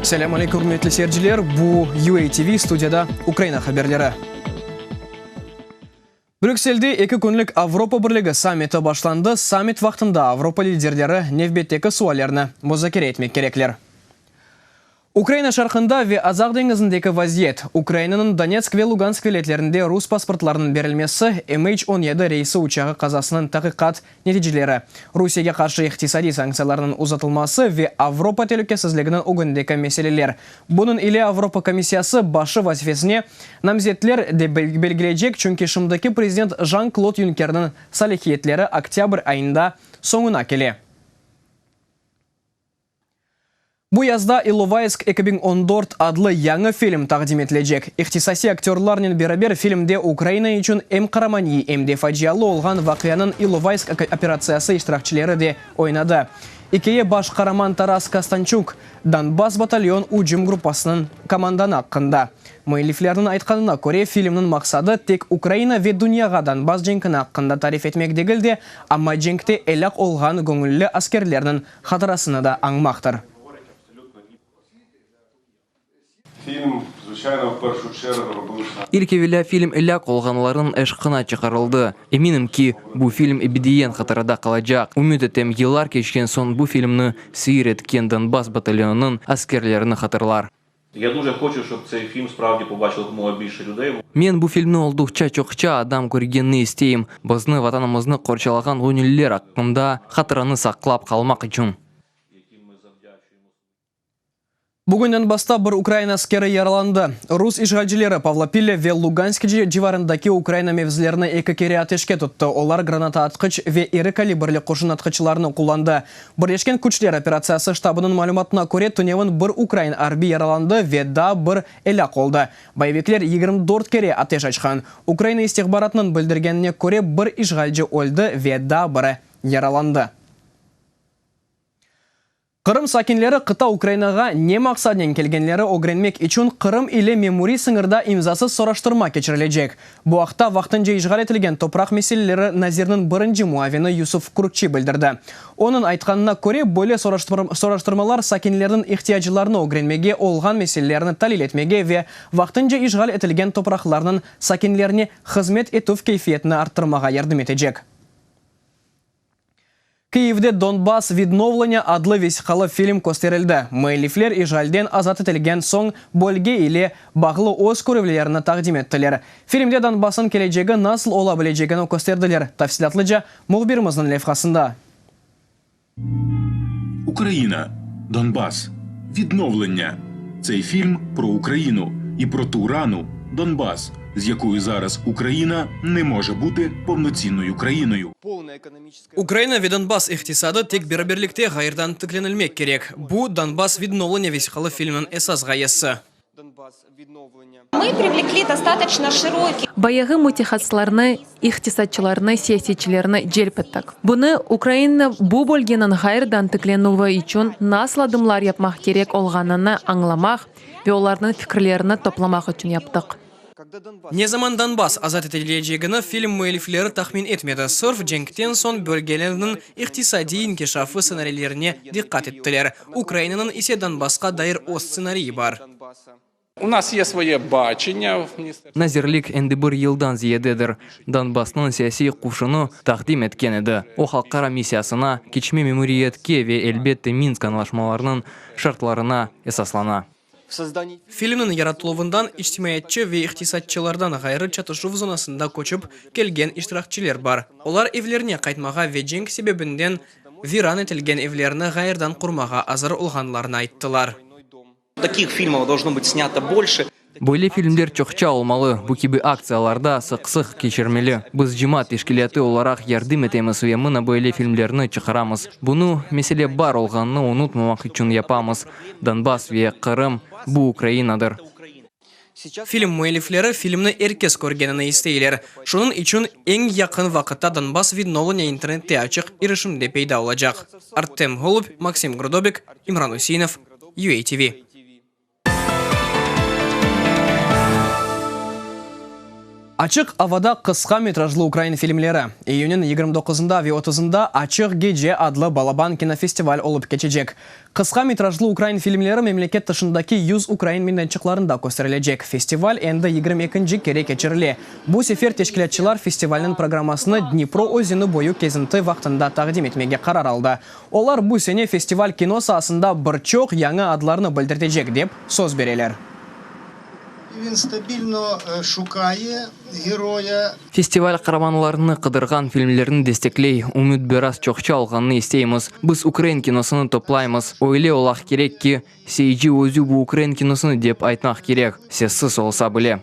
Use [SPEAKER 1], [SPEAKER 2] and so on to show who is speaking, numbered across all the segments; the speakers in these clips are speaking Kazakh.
[SPEAKER 1] Сәлем алейкум, құрметті серджілер. Бұл UATV студияда Украина хаберлері. Брюксельде 2 күнлік Авропа бірлігі саммиті башланды. Саммит вақтында Авропа лидерлері невбеттегі суалерні музакер етмек кереклер. Украина шарқында ве Азақ деңізіндегі вазиет. Украинаның Донецк ве Луганск велетлерінде рус паспортларының берілмесі MH17 рейсі учағы қазасының тақиқат нәтижелері. Русияға қаршы иқтисади санкцияларының ұзатылмасы ве Авропа тәлікесізлігінің үгіндегі мәселелер. Бұның иле Авропа комиссиясы башы вазифесіне намзетлер де белгілейджек, чүнки шымдaki президент Жан-Клод Юнкердің салихиетлері октябрь айында соңына келе. Бұл язда Иловайск 2014 адлы яңы фильм тақдим етілежек. Иқтисаси актерлармен берабер фильмде Украина үшін әм қарамани, әмде фаджиялы олған вақияның Иловайск операциясы иштиракчылары де ойнады. Икее баш қараман Тарас Кастанчук Донбасс батальон ұжым группасының команданы аққында. Мұелифлердің айтқанына көре фильмнің мақсады тек Украина ве дүнияға Донбасс женкіні аққында тариф етмек дегілде, амма женкте әліқ олған көңілі аскерлерінің қатырасыны да аңмақтыр.
[SPEAKER 2] Илкевеля фильм «Эляк» олғанларын әшқына чықарылды. Еминім ки, бұл фильм эбидиен қатарада қалажақ. Үміт етем елар кешкен сон бұл фильмні сүйір еткен Донбасс батальонының аскерлеріні қатарлар.
[SPEAKER 3] Я дуже хочу, щоб цей фільм справді побачило якомога більше людей.
[SPEAKER 2] Мен бұл фильмні олдықча чоқча адам көргенні істейм. Бізні ватанымызны қорчалаған өңілілер аққында қатыраны сақлап қалмақ үшін.
[SPEAKER 1] Бүгіннен баста бір Украина аскері яраланды. Рус ишғалчылары Павлопилле ве Луганск живарындаки Украина мевзлеріні екі кере атешке тұтты. Олар граната атқыч ве ері калибрлі қошын атқычыларыны құланды. Бірлешкен күчлер операциясы штабының малюматына көре түневін бір Украин арби яраланды ве да бір Эляк олды. Байвеклер 24 кере атеш ашқан. Украина истихбаратының білдіргеніне көре бір ишғалчы өлді ве да бірі яраланды. Қырым сакинлері қыта Украинаға не мақсаднен келгенлері огренмек үшін Қырым иле мемури сыңырда имзасыз сораштырма кечірілежек. Бұл ақта вақтынжа ишғал етілген топрақ меселелері Назирның бірінші муавені Юсуф Куркчи білдірді. Оның айтқанына көре бөле сораштырмалар сакинлердің ихтияжыларыны огренмеге олған меселелеріні талил етмеге ве вақтынжа ишғал етілген топрақларының сакинлеріне қызмет етув кейфиетіні арттырмаға ярдым етежек. Киевде Донбасс відновлення адлы весіқалы фильм көстерілді. Мэйлифлер ижалден азат етілген соң бөлге иле бағлы өз көревлеріні тақдим еттілер. Фильмде Донбассын кележегі насыл ола білежегіні көстерділер. Тафсилатлыжа мұғбиріміздің левқасында.
[SPEAKER 4] Україна. Донбас. Відновлення. Цей фільм про Україну і про ту рану Донбас, з якою зараз Україна не може бути повноцінною країною.
[SPEAKER 1] Украина ве Донбасс ихтисады тек берберлікте ғайырдан тікленілмек керек. Бұл Донбасс відновлення весіқалы фильмнің эсас ғайысы.
[SPEAKER 5] Мы привлекли достаточно широкий.
[SPEAKER 6] Баяғы мутихатсыларны, ихтисатчыларны, сессичилерны желпеттік. Бұны Украина бұл бөлгенін ғайырдан тікленуі үшін насладымлар yapmaq керек олғаныны аңламақ ве оларның фикірлеріні топламақ үшін яптық.
[SPEAKER 1] Не заман Донбасс азат етілежегіні фильм мүелифлері тахмин етмеді. Сырф женктен сон бөлгелерінің иқтисади инкешафы сценарийлеріне диққат еттілер. Украинаның исе Донбассқа дайыр о сценарии бар.
[SPEAKER 7] У нас є своє бачення.
[SPEAKER 2] Назирлик әнді бір елдан зиедедір. Донбассның саяси құшыны тақдим еткен еді. О халқара миссиясына, кечме мемориетке ве әлбетті Минск анлашмаларының шартларына эсаслана.
[SPEAKER 1] Фильмнің яратылуындан иштимаятчы ве иқтисатчылардан ғайры чатышув зонасында көчіп келген иштиракчилер бар. Олар евлеріне қайтмаға ве женг себебінден виран етілген евлеріні ғайырдан құрмаға азыр ұлғанларына айттылар.
[SPEAKER 8] Таких фильмов должно быть снято больше.
[SPEAKER 2] Бөле фильмдер чоқча олмалы, бұл кебі акцияларда сықсық кешірмелі. Біз жимат ешкілеті оларақ ярдым етеміз ве мұна бөле фильмдерні чықарамыз. Бұны меселе бар олғанны ұнытмамақ үшін япамыз. Донбасс ве Қырым бұл Украинадыр.
[SPEAKER 1] Фильм мүелифлері фильмні әркес көргеніне істейлер. Шының үшін ең яқын вақытта Донбасс відновлення интернетте ачық ирішімде пейда олажақ. Артем Голуб, Максим Грудобик, Имран Усинов, UATV. Ачық авада қысқа метражлы Украин фильмлері. Июнін 29-ында ve 30-ында Ачық Геже адлы Балабан кинофестиваль олып кечежек. Қысқа метражлы Украин фильмлері мемлекет тышындаки 100 Украин менденчікларында көстерілежек. Фестиваль әнді 22-нчі кере кечіріле. Бұл сефер тешкілетчілар фестивальның программасыны Днепро өзіні бойы кезінті вақтында тағдим етмеге қарар алды. Олар бұл сене фестиваль кино саасында бір чоқ яңа адларны білдіртежек деп сөз берелер.
[SPEAKER 9] Він стабільно шукає героя.
[SPEAKER 2] Фестиваль қараманларыны қыдырған фильмлерін дестеклей, үміт біраз чоқча алғанны істейміз. Біз Украин киносыны топлаймыз. Ойле олақ керек ки, сейджи өзі бұл Украин киносыны деп айтмақ керек. Сессіз олса біле.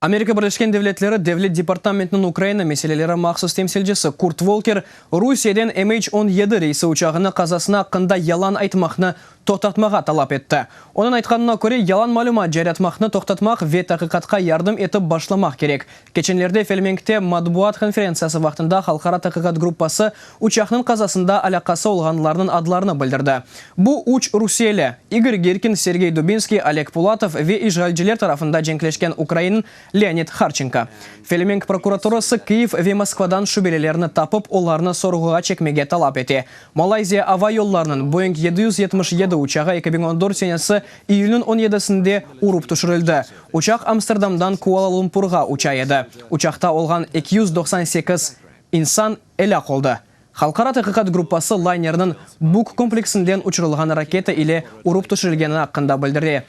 [SPEAKER 1] Америка Бірleşken Devletleri Devlet Departamentinin Ukrayna meselelері мақсус темселжесі Курт Волкер Русиядан MH17 рейсі ұшағыны қазасына қында ялан айтмақны тоқтатмаға талап етті. Оның айтқанына көре ялан малумат жариятмақны тоқтатмақ ве тақиқатқа ярдым етіп башламақ керек. Кеченлерде Фельмингте матбуат конференциясы вақтында халқара тақиқат группасы ұшақның қазасында алақасы олғанларының адларını білдірді. Бұл уч Русиялі Игорь Гиркин, Сергей Дубинский, Олег Пулатов ве ижральжилер тарафында женклешкен Украин Леонид Харченко. Фельминг прокуратурасы Киев ве Москвадан шүбелелеріні тапып, оларны сорғыға чекмеге талап ете. Малайзия ава yollarının Boeing 777 uçağı 2014 senesi İyul'un 17'sinde urup düşürüldü. Uçak Amsterdam'dan Kuala Lumpur'a uçağıydı. Uçakta olğan 298 insan elak oldu. Halkara təhqiqat gruppası linerinin Buk kompleksinden uçurulğan raketa ile urup düşürülgeni hakkında bildirdi.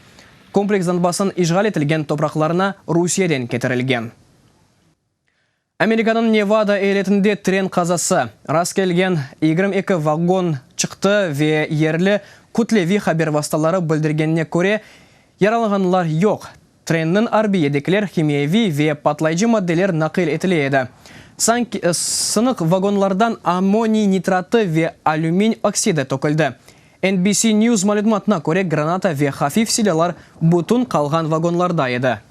[SPEAKER 1] Kompleks Donbass'ın işgal etilgen topraklarına Rusiyadan getirilgen. Amerika'nın Nevada eyaletinde tren kazası. Rast kelgen 22 vagon çıktı ve yerli Kutlevi haber vasıtaları bildirgenine göre yaralananlar yok. Trenin arbiyedekiler kimyevi ve patlayıcı maddeler nakil etiliydi. Sınık vagonlardan amoni nitratı ve alümin oksidi töküldü. NBC News malumatına göre granata ve hafif silahlar bütün kalgan vagonlardaydı.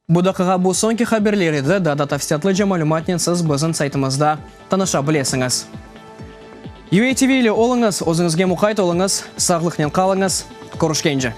[SPEAKER 1] Bu dakika bu sonki haberleri de daha tafsiyatlıca malumatınız bizim saytımızda tanışa bilesiniz. UATV ile olыңыз, өзіңізге мұқайт олыңыз, сағлықнен қалыңыз, көрішкенже.